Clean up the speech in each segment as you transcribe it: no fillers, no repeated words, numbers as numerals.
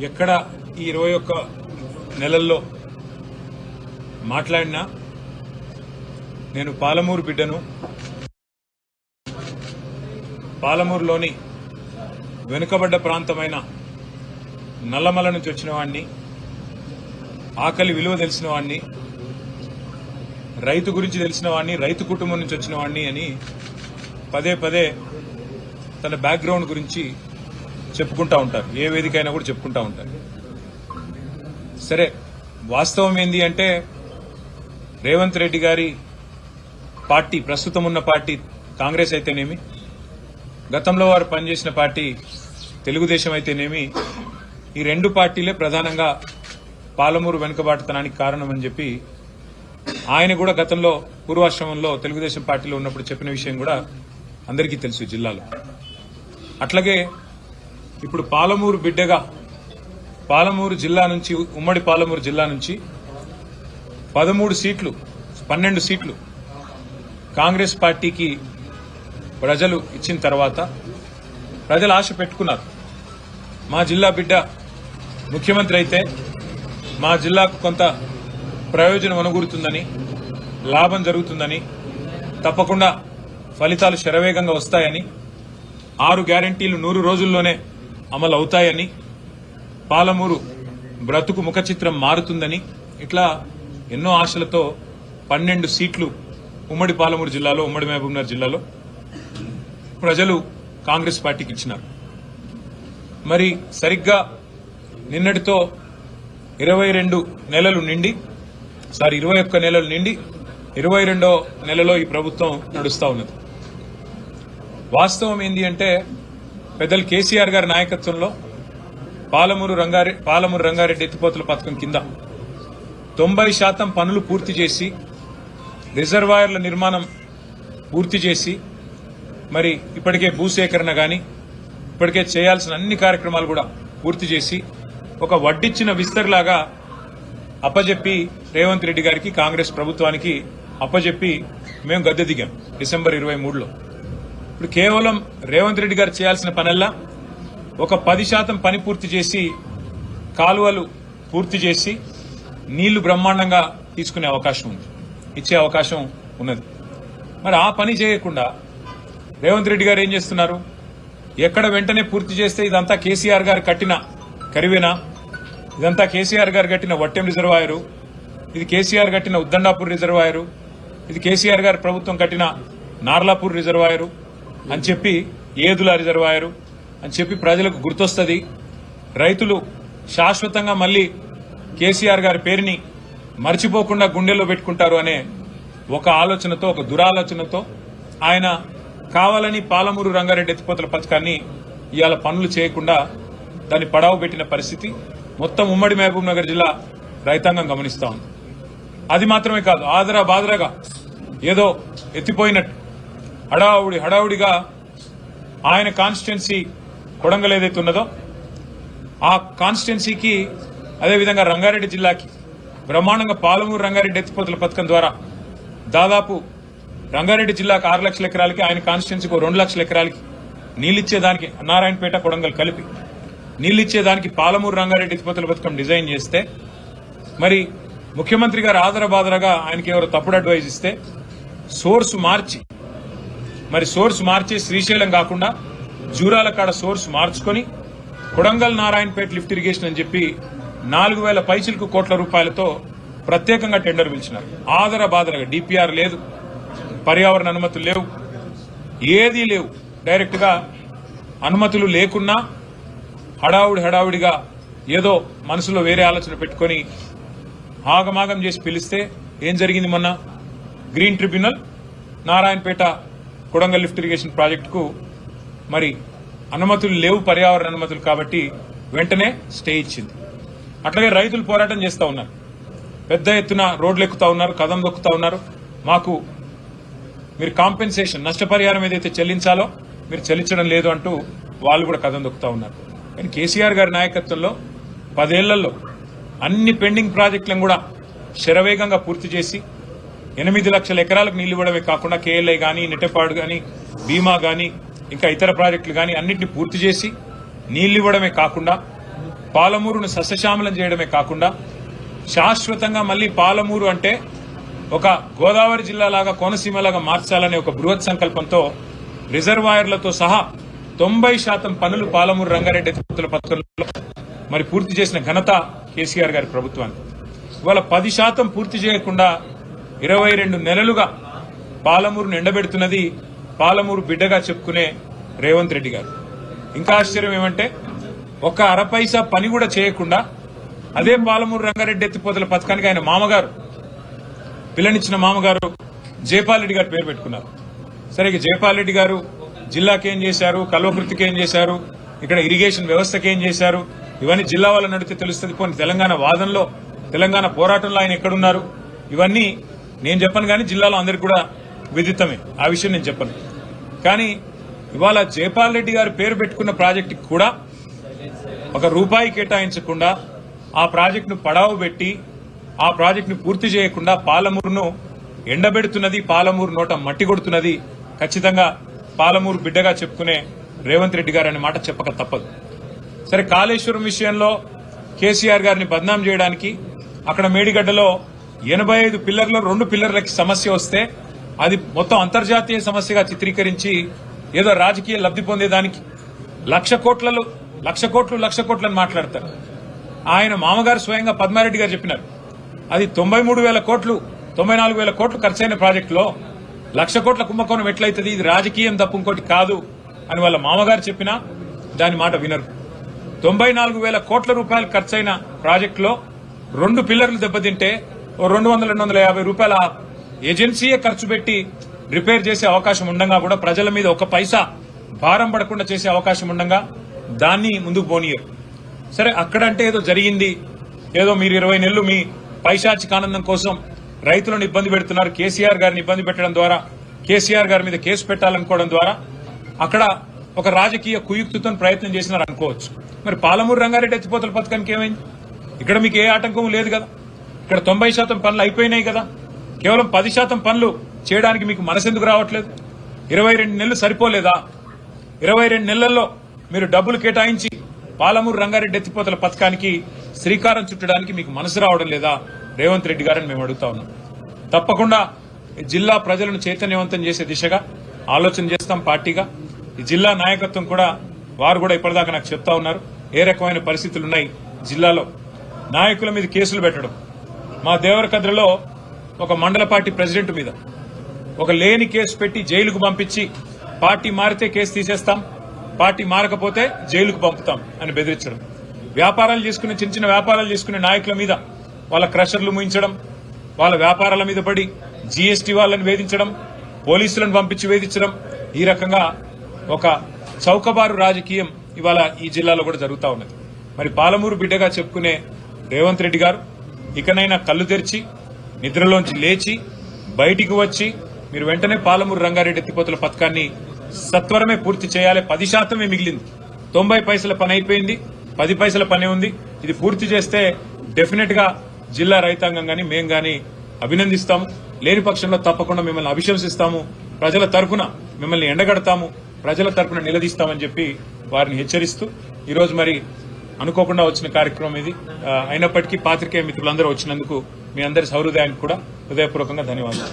ఎక్కడ ఈ 21 నెలల్లో మాట్లాడినా నేను పాలమూరు బిడ్డను, పాలమూరులోని వెనుకబడ్డ ప్రాంతమైన నల్లమల నుంచి వచ్చిన వాడిని, ఆకలి విలువ తెలిసిన వాడిని, రైతు గురించి తెలిసిన వాడిని, రైతు కుటుంబం నుంచి వచ్చిన వాడిని అని పదే పదే తన బ్యాక్గ్రౌండ్ గురించి చెప్పుకుంటా ఉంటారు. ఏ వేదిక అయినా కూడా చెప్పుకుంటా ఉంటారు. సరే, వాస్తవం ఏంది అంటే రేవంత్ రెడ్డి గారి పార్టీ, ప్రస్తుతం ఉన్న పార్టీ కాంగ్రెస్ అయితేనేమి, గతంలో వారు పనిచేసిన పార్టీ తెలుగుదేశం అయితేనేమి, ఈ రెండు పార్టీలే ప్రధానంగా పాలమూరు వెనుకబాటుతనానికి కారణమని చెప్పి ఆయన కూడా గతంలో పూర్వాశ్రమంలో తెలుగుదేశం పార్టీలో ఉన్నప్పుడు చెప్పిన విషయం కూడా అందరికీ తెలుసు జిల్లాలో. అట్లాగే ఇప్పుడు పాలమూరు బిడ్డగా పాలమూరు జిల్లా నుంచి, ఉమ్మడి పాలమూరు జిల్లా నుంచి 12 సీట్లు కాంగ్రెస్ పార్టీకి ప్రజలు ఇచ్చిన తర్వాత ప్రజలు ఆశ పెట్టుకున్నారు. మా జిల్లా బిడ్డ ముఖ్యమంత్రి అయితే మా జిల్లాకు కొంత ప్రయోజనం అనుగురుతుందని, లాభం జరుగుతుందని, తప్పకుండా ఫలితాలు శరవేగంగా వస్తాయని, 6 గ్యారంటీలు 100 రోజుల్లోనే అమలు అవుతాయని, పాలమూరు బ్రతుకు ముఖ చిత్రం మారుతుందని, ఇట్లా ఎన్నో ఆశలతో 12 సీట్లు ఉమ్మడి పాలమూరు జిల్లాలో, ఉమ్మడి మహబూబ్నగర్ జిల్లాలో ప్రజలు కాంగ్రెస్ పార్టీకి ఇచ్చినారు. మరి సరిగ్గా నిన్నటితో 21 నెలలు నిండి 22వ నెలలో ఈ ప్రభుత్వం నడుస్తా ఉన్నది. వాస్తవం ఏంది అంటే పెద్దలు కేసీఆర్ గారి నాయకత్వంలో పాలమూరు రంగారెడ్డి ఎత్తిపోతల పథకం కింద 90% పనులు పూర్తి చేసి, రిజర్వాయర్ల నిర్మాణం పూర్తి చేసి, మరి ఇప్పటికే భూసేకరణ గాని, ఇప్పటికే చేయాల్సిన అన్ని కార్యక్రమాలు కూడా పూర్తి చేసి, ఒక వడ్డిచ్చిన విస్తర్లాగా అప్పజెప్పి రేవంత్ రెడ్డి గారికి, కాంగ్రెస్ ప్రభుత్వానికి అప్పజెప్పి మేము గద్దె దిగాం డిసెంబర్ 23లో. ఇప్పుడు కేవలం రేవంత్ రెడ్డి గారు చేయాల్సిన పనల్లా ఒక 10% పని పూర్తి చేసి, కాలువలు పూర్తి చేసి, నీళ్లు బ్రహ్మాండంగా తీసుకునే అవకాశం ఉంది, ఇచ్చే అవకాశం ఉన్నది. మరి ఆ పని చేయకుండా రేవంత్ రెడ్డి గారు ఏం చేస్తున్నారు? ఎక్కడ వెంటనే పూర్తి చేస్తే ఇదంతా కేసీఆర్ గారు కట్టిన కరివేనా, ఇదంతా కేసీఆర్ గారు కట్టిన వట్టెం రిజర్వాయరు, ఇది కేసీఆర్ కట్టిన ఉద్దండాపూర్ రిజర్వాయరు, ఇది కేసీఆర్ గారి ప్రభుత్వం కట్టిన నార్లాపూర్ రిజర్వాయరు అని చెప్పి, ఏదుల రిజర్వాయరు అని చెప్పి ప్రజలకు గుర్తొస్తుంది. రైతులు శాశ్వతంగా మళ్లీ కేసీఆర్ గారి పేరుని మర్చిపోకుండా గుండెల్లో పెట్టుకుంటారు అనే ఒక ఆలోచనతో, ఒక దురాలోచనతో ఆయన కావాలని పాలమూరు రంగారెడ్డి ఎత్తిపోతల పథకాన్ని ఇవాళ పనులు చేయకుండా దాన్ని పడావు పెట్టిన పరిస్థితి మొత్తం ఉమ్మడి మహబూబ్ నగర్ జిల్లా రైతాంగం గమనిస్తా ఉంది. అది మాత్రమే కాదు, ఆదరా బాదరాగా ఏదో ఎత్తిపోయినట్టు హడావుడిగా ఆయన కాన్స్టిట్యున్సీ కొడంగల్ ఏదైతే ఉన్నదో ఆ కాన్స్టిట్యున్సీకి, అదేవిధంగా రంగారెడ్డి జిల్లాకి బ్రహ్మాండంగా పాలమూరు రంగారెడ్డి ఎత్తిపోతల పథకం ద్వారా దాదాపు రంగారెడ్డి జిల్లాకు 6 లక్షల ఎకరాలకి, ఆయన కాన్స్టిట్యున్సీకి 2 లక్షల ఎకరాలకి నీళ్లిచ్చేదానికి, నారాయణపేట కొడంగల్ కలిపి నీళ్లిచ్చేదానికి పాలమూరు రంగారెడ్డి ఎత్తిపోతల పథకం డిజైన్ చేస్తే, మరి ముఖ్యమంత్రి గారు ఆదరబాదరగా ఆయనకి ఎవరో తప్పుడు అడ్వైజ్ ఇస్తే సోర్స్ మార్చి శ్రీశైలం కాకుండా జూరాల కాడ సోర్స్ మార్చుకొని కొడంగల్ నారాయణపేట లిఫ్ట్ ఇరిగేషన్ అని చెప్పి 4,000 పైచిలకు కోట్ల రూపాయలతో ప్రత్యేకంగా టెండర్ పిలిచినారు. ఆదరబాదరగా డిపిఆర్ లేదు, పర్యావరణ అనుమతులు లేవు, ఏదీ లేవు. డైరెక్ట్ గా అనుమతులు లేకున్నా హడావుడిగా ఏదో మనసులో వేరే ఆలోచన పెట్టుకుని ఆగమాగం చేసి పిలిస్తే ఏం జరిగింది? మొన్న green tribunal Narayanpet Kodangal lift irrigation ప్రాజెక్టుకు మరి అనుమతులు లేవు, పర్యావరణ అనుమతులు, కాబట్టి వెంటనే స్టే ఇచ్చింది. అట్లాగే రైతులు పోరాటం చేస్తా ఉన్నారు, పెద్ద ఎత్తున రోడ్లు ఎక్కుతా ఉన్నారు, కదం దొక్కుతా ఉన్నారు. మాకు మీరు కాంపెన్సేషన్, నష్టపరిహారం ఏదైతే చెల్లించాలో మీరు చెల్లించడం లేదు అంటూ వాళ్ళు కూడా కదం దొక్కుతా ఉన్నారు. కానీ కేసీఆర్ గారి నాయకత్వంలో 10 ఏళ్లలో అన్ని పెండింగ్ ప్రాజెక్టులను కూడా శరవేగంగా పూర్తి చేసి 8 లక్షల ఎకరాలకు నీళ్లు ఇవ్వడమే కాకుండా కేఎల్ఐ గానీ, నెట్టెపాడు గానీ, భీమా గానీ, ఇంకా ఇతర ప్రాజెక్టులు గానీ అన్నింటినీ పూర్తి చేసి నీళ్లు ఇవ్వడమే కాకుండా పాలమూరును సస్యశ్యామలం చేయడమే కాకుండా శాశ్వతంగా మళ్లీ పాలమూరు అంటే ఒక గోదావరి జిల్లాలాగా కోనసీమలాగా మార్చాలనే ఒక బృహత్ సంకల్పంతో రిజర్వాయర్లతో సహా 90% పనులు పాలమూరు రంగారెడ్డి ఎత్తిపోతల పథకంలో మరి పూర్తి చేసిన ఘనత కేసీఆర్ గారి ప్రభుత్వానికి. ఇవాళ 10% పూర్తి చేయకుండా 22 నెలలుగా పాలమూరును ఎండబెడుతున్నది పాలమూరు బిడ్డగా చెప్పుకునే రేవంత్ రెడ్డి గారు. ఇంకా ఆశ్చర్యం ఏమంటే ఒక్క అరపైసా పని కూడా చేయకుండా అదే పాలమూరు రంగారెడ్డి ఎత్తిపోతల పథకానికి ఆయన మామగారు పిల్లనిచ్చిన మామగారు జైపాల్ రెడ్డి గారు పేరు పెట్టుకున్నారు. సరే, ఇక జైపాల్ రెడ్డి గారు జిల్లాకి ఏం చేశారు, కల్వకృతికి ఏం చేశారు, ఇక్కడ ఇరిగేషన్ వ్యవస్థకి ఏం చేశారు, ఇవన్నీ జిల్లా వాళ్ళ నడితే తెలుస్తుంది. పోనీ తెలంగాణ వాదనలో తెలంగాణ పోరాటంలో ఆయన ఎక్కడున్నారు ఇవన్నీ నేను చెప్పను, కానీ జిల్లాలో అందరికీ కూడా విదితమే, ఆ విషయం నేను చెప్పను. కానీ ఇవాళ జైపాల్ రెడ్డి గారు పేరు పెట్టుకున్న ప్రాజెక్టుకి కూడా ఒక రూపాయి కేటాయించకుండా ఆ ప్రాజెక్టును పడావు పెట్టి ఆ ప్రాజెక్టును పూర్తి చేయకుండా పాలమూరును ఎండబెడుతున్నది, పాలమూరు నోట మట్టి కొడుతున్నది ఖచ్చితంగా పాలమూరు బిడ్డగా చెప్పుకునే రేవంత్ రెడ్డి గారు అనే మాట చెప్పక తప్పదు. సరే, కాళేశ్వరం విషయంలో కేసీఆర్ గారిని బద్నాం చేయడానికి అక్కడ మేడిగడ్డలో 85 పిల్లర్లో 2 పిల్లర్లకి సమస్య వస్తే అది మొత్తం అంతర్జాతీయ సమస్యగా చిత్రీకరించి ఏదో రాజకీయ లబ్ధి పొందేదానికి లక్ష కోట్లు అని మాట్లాడతారు. ఆయన మామగారు స్వయంగా పద్మారెడ్డి గారు చెప్పినారు అది 93,000 కోట్లు 94,000 కోట్లు ఖర్చైన ప్రాజెక్టులో 1,00,000 కోట్ల కుంభకోణం ఎట్లయితుంది, ఇది రాజకీయం తప్ప ఇంకోటి కాదు అని వాళ్ళ మామగారు చెప్పినా దాని మాట వినరు. 94,000 కోట్ల రూపాయలు ఖర్చైన ప్రాజెక్టులో 2 పిల్లర్లు దెబ్బతింటే 200-250 రూపాయల ఏజెన్సీయే ఖర్చు పెట్టి రిపేర్ చేసే అవకాశం ఉండగా కూడా ప్రజల మీద ఒక పైసా భారం పడకుండా చేసే అవకాశం ఉండగా దాన్ని ముందుకు పోనీయరు. సరే, అక్కడంటే ఏదో జరిగింది, ఏదో మీరు 20 నెలలు మీ పైశాచిక ఆనందం కోసం రైతులను ఇబ్బంది పెడుతున్నారు, కేసీఆర్ గారిని ఇబ్బంది పెట్టడం ద్వారా కేసీఆర్ గారి మీద కేసు పెట్టాలనుకోవడం ద్వారా అక్కడ ఒక రాజకీయ కుయుక్తితో ప్రయత్నం చేసినారు అనుకోవచ్చు. మరి పాలమూరు రంగారెడ్డి ఎత్తిపోతల పథకానికి ఏమైంది? ఇక్కడ మీకు ఏ ఆటంకం లేదు కదా, ఇక్కడ 90% పనులు అయిపోయినాయి కదా, కేవలం 10% పనులు చేయడానికి మీకు మనసెందుకు రావట్లేదు? 22 నెలలు సరిపోలేదా? 22 నెలల్లో మీరు డబ్బులు కేటాయించి పాలమూరు రంగారెడ్డి ఎత్తిపోతల పథకానికి శ్రీకారం చుట్టడానికి మీకు మనసు రావడం లేదా రేవంత్ రెడ్డి గారని మేము అడుగుతా ఉన్నాం. తప్పకుండా జిల్లా ప్రజలను చైతన్యవంతం చేసే దిశగా ఆలోచన చేస్తాం పార్టీగా. ఈ జిల్లా నాయకత్వం కూడా వారు కూడా ఇప్పటిదాకా నాకు చెప్తా ఉన్నారు ఏ రకమైన పరిస్థితులు ఉన్నాయి జిల్లాలో. నాయకుల మీద కేసులు పెట్టడం, మా దేవరకద్రలో ఒక మండల పార్టీ ప్రెసిడెంట్ మీద ఒక లేని కేసు పెట్టి జైలుకు పంపించి పార్టీ మారితే కేసు తీసేస్తాం, పార్టీ మారకపోతే జైలుకు పంపుతాం అని బెదిరించడం, వ్యాపారాలు చేసుకునే చిన్న వ్యాపారాలు చేసుకునే నాయకుల మీద వాళ్ళ క్రషర్లు ముయించడం, వాళ్ళ వ్యాపారాల మీద పడి జీఎస్టీ వాళ్ళని వేధించడం, పోలీసులను పంపించి వేధించడం, ఈ రకంగా ఒక చౌకబారు రాజకీయం ఇవాళ ఈ జిల్లాలో కూడా జరుగుతూ ఉన్నది. మరి పాలమూరు బిడ్డగా చెప్పుకునే రేవంత్ రెడ్డి గారు ఇకనైనా కళ్ళు తెరిచి నిద్రలోంచి లేచి బయటికి వచ్చి మీరు వెంటనే పాలమూరు రంగారెడ్డి ఎత్తిపోతల పథకాన్ని సత్వరమే పూర్తి చేయాలి. 10% మిగిలింది, 90 పైసల పని అయిపోయింది, 10 పైసల పని ఉంది. ఇది పూర్తి చేస్తే డెఫినెట్ గా జిల్లా రైతాంగం గాని మేం గాని అభినందిస్తాము. లేని పక్షంలో తప్పకుండా మిమ్మల్ని అభిశంసిస్తాము, ప్రజల తరఫున మిమ్మల్ని ఎండగడతాము, ప్రజల తరఫున నిలదీస్తామని చెప్పి వారిని హెచ్చరిస్తూ ఈరోజు మరి అనుకోకుండా వచ్చిన కార్యక్రమం ఇది. అయినప్పటికీ పాత్రికేయ మిత్రులందరూ వచ్చినందుకు మీ అందరి సౌహృదయానికి కూడా హృదయపూర్వకంగా ధన్యవాదాలు.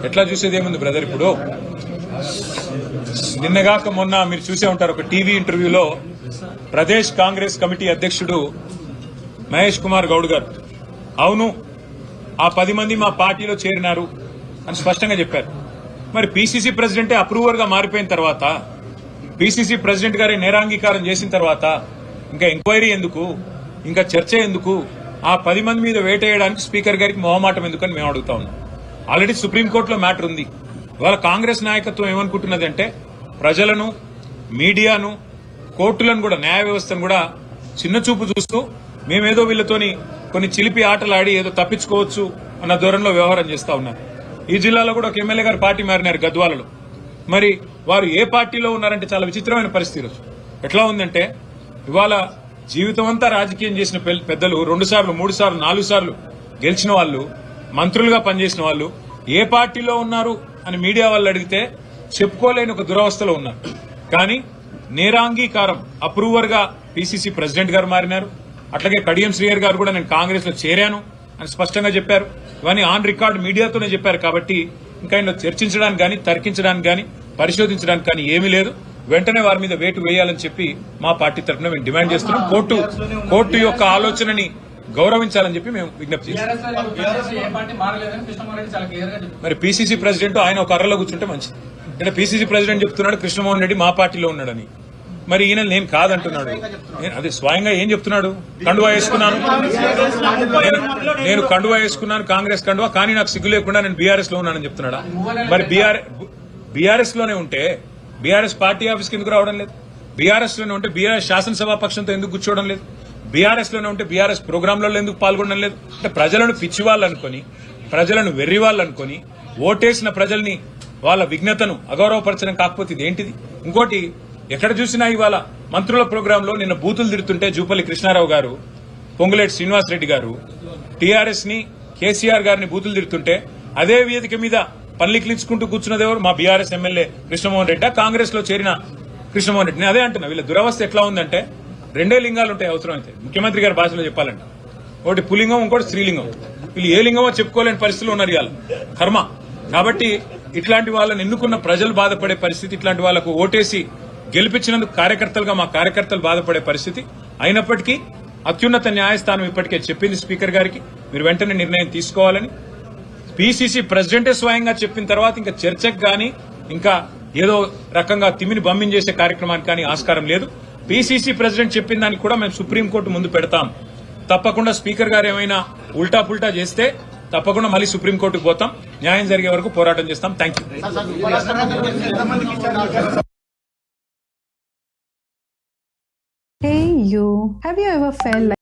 ఎట్లా చూసేది ఏముంది బ్రదర్, ఇప్పుడు నిన్నగాక మొన్న మీరు చూసే ఉంటారు ఒక టీవీ ఇంటర్వ్యూలో ప్రదేశ్ కాంగ్రెస్ కమిటీ అధ్యక్షుడు మహేష్ కుమార్ గౌడ్ గారు అవును ఆ 10 మంది మా పార్టీలో చేరినారు అని స్పష్టంగా చెప్పారు. మరి పీసీసీ ప్రెసిడెంటే అప్రూవర్ గా మారిపోయిన తర్వాత, పీసీసీ ప్రెసిడెంట్ గారి నేరాంగీకారం చేసిన తర్వాత ఇంకా ఎంక్వైరీ ఎందుకు, ఇంకా చర్చ ఎందుకు, ఆ 10 మంది మీద వేటేయడానికి స్పీకర్ గారికి మొహమాటం ఎందుకని మేము అడుగుతా ఉన్నాం. ఆల్రెడీ సుప్రీంకోర్టులో మ్యాటర్ ఉంది. ఇవాళ కాంగ్రెస్ నాయకత్వం ఏమనుకుంటున్నదంటే ప్రజలను, మీడియాను, కోర్టులను కూడా, న్యాయ వ్యవస్థను కూడా చిన్న చూపు చూస్తూ మేమేదో వీళ్ళతోని కొన్ని చిలిపి ఆటలాడి ఏదో తప్పించుకోవచ్చు అన్న ధోరణిలో వ్యవహారం చేస్తా ఉన్నారు. ఈ జిల్లాలో కూడా ఒక ఎమ్మెల్యే గారు పార్టీ మారినారు గద్వాలలో. మరి వారు ఏ పార్టీలో ఉన్నారంటే చాలా విచిత్రమైన పరిస్థితి. ఎట్లా ఉందంటే ఇవాళ జీవితం అంతా రాజకీయం చేసిన పెద్దలు 2 సార్లు 3 సార్లు 4 సార్లు గెలిచిన వాళ్ళు, మంత్రులుగా పనిచేసిన వాళ్ళు ఏ పార్టీలో ఉన్నారు అని మీడియా వాళ్ళు అడిగితే చెప్పుకోలేని ఒక దురవస్థలో ఉన్నారు. కానీ నేరాంగీకారం అప్రూవర్ గా పిసిసి ప్రెసిడెంట్ గారు మారినారు. అట్లాగే కడియం శ్రీహర్ గారు కూడా నేను కాంగ్రెస్ లో చేరాను అని స్పష్టంగా చెప్పారు. ఇవన్నీ ఆన్ రికార్డ్ మీడియాతోనే చెప్పారు. కాబట్టి ఇంకా ఇందులో చర్చించడానికి కానీ, తర్కించడానికి కానీ, పరిశోధించడానికి కానీ ఏమీ లేదు. వెంటనే వారి మీద వేటు వేయాలని చెప్పి మా పార్టీ తరఫున మేము డిమాండ్ చేస్తున్నాం. కోర్టు యొక్క ఆలోచనని గౌరవించాలని చెప్పి మేము విజ్ఞప్తి చేస్తాం. మరి పిసిసి ప్రెసిడెంట్ ఆయన ఒక అర్రలో కూర్చుంటే మంచిది. అంటే పిసిసి ప్రెసిడెంట్ చెప్తున్నాడు కృష్ణమోహన్ రెడ్డి మా పార్టీలో ఉన్నాడని. మరి ఈయన నేను కాదంటున్నాడు. అదే స్వయంగా ఏం చెప్తున్నాడు? కండువా వేసుకున్నాను, నేను కండువా వేసుకున్నాను, కాంగ్రెస్ కండువా, కానీ నాకు సిగ్గు లేకుండా నేను బీఆర్ఎస్ లో ఉన్నానని చెప్తున్నాడా? మరి బీఆర్ఎస్ లోనే ఉంటే బీఆర్ఎస్ పార్టీ ఆఫీస్కి ఎందుకు రావడం లేదు? బీఆర్ఎస్ లోనే ఉంటే బీఆర్ఎస్ శాసనసభా పక్షంతో ఎందుకు కూర్చోవడం లేదు? బీఆర్ఎస్ లోనే ఉంటే బీఆర్ఎస్ ప్రోగ్రాంలలో ఎందుకు పాల్గొనడం లేదు? అంటే ప్రజలను పిచ్చివాళ్ళు అనుకుని, ప్రజలను వెర్రివాళ్ళు అనుకుని, ఓటేసిన ప్రజల్ని వాళ్ళ విఘ్నతను అగౌరవపరచడం కాకపోతే ఇదేంటిది? ఇంకోటి, ఎక్కడ చూసినా ఇవాళ మంత్రుల ప్రోగ్రామ్ లో నిన్న బూతులు తిడుతుంటే జూపల్లి కృష్ణారావు గారు, పొంగులేటి శ్రీనివాసరెడ్డి గారు టీఆర్ఎస్ ని, కేసీఆర్ గారిని బూతులు తిడుతుంటే అదే వేదిక మీద పల్లికిలించుకుంటూ కూర్చున్నది ఎవరు? మా బీఆర్ఎస్ ఎమ్మెల్యే కృష్ణమోహన్ రెడ్డి, కాంగ్రెస్ లో చేరిన కృష్ణమోహన్ రెడ్డి. అదే అంటున్నా, వీళ్ళ దురవస్థ ఎట్లా ఉందంటే రెండే లింగాలు ఉంటాయి అవసరం అయితే, ముఖ్యమంత్రి గారి భాషలో చెప్పాలంటే. ఒకటి పులింగం, ఇంకోటి స్త్రీలింగం. వీళ్ళు ఏ లింగమో చెప్పుకోలేని పరిస్థితులు ఉన్నారు ఇవాళ. కర్మ. కాబట్టి ఇట్లాంటి వాళ్ళని ఎన్నుకున్న ప్రజలు బాధపడే పరిస్థితి, ఇట్లాంటి వాళ్లకు ఓటేసి గెలిపించినందుకు కార్యకర్తలుగా మా కార్యకర్తలు బాధపడే పరిస్థితి. అయినప్పటికీ అత్యున్నత న్యాయస్థానం ఇప్పటికే చెప్పింది స్పీకర్ గారికి, మీరు వెంటనే నిర్ణయం తీసుకోవాలని. పిసిసి ప్రెసిడెంటే స్వయంగా చెప్పిన తర్వాత ఇంకా చర్చకు గాని, ఇంకా ఏదో రకంగా తిమ్మిని బంబించేసే కార్యక్రమానికి కానీ ఆస్కారం లేదు. పిసిసి ప్రెసిడెంట్ చెప్పిన దానికి కూడా మేము సుప్రీంకోర్టు ముందు పెడతాం. తప్పకుండా స్పీకర్ గారు ఏమైనా ఉల్టా పుల్టా చేస్తే తప్పకుండా మళ్ళీ సుప్రీంకోర్టుకు పోతాం. న్యాయం జరిగే వరకు పోరాటం చేస్తాం. Thank you. Hey you, have you ever felt like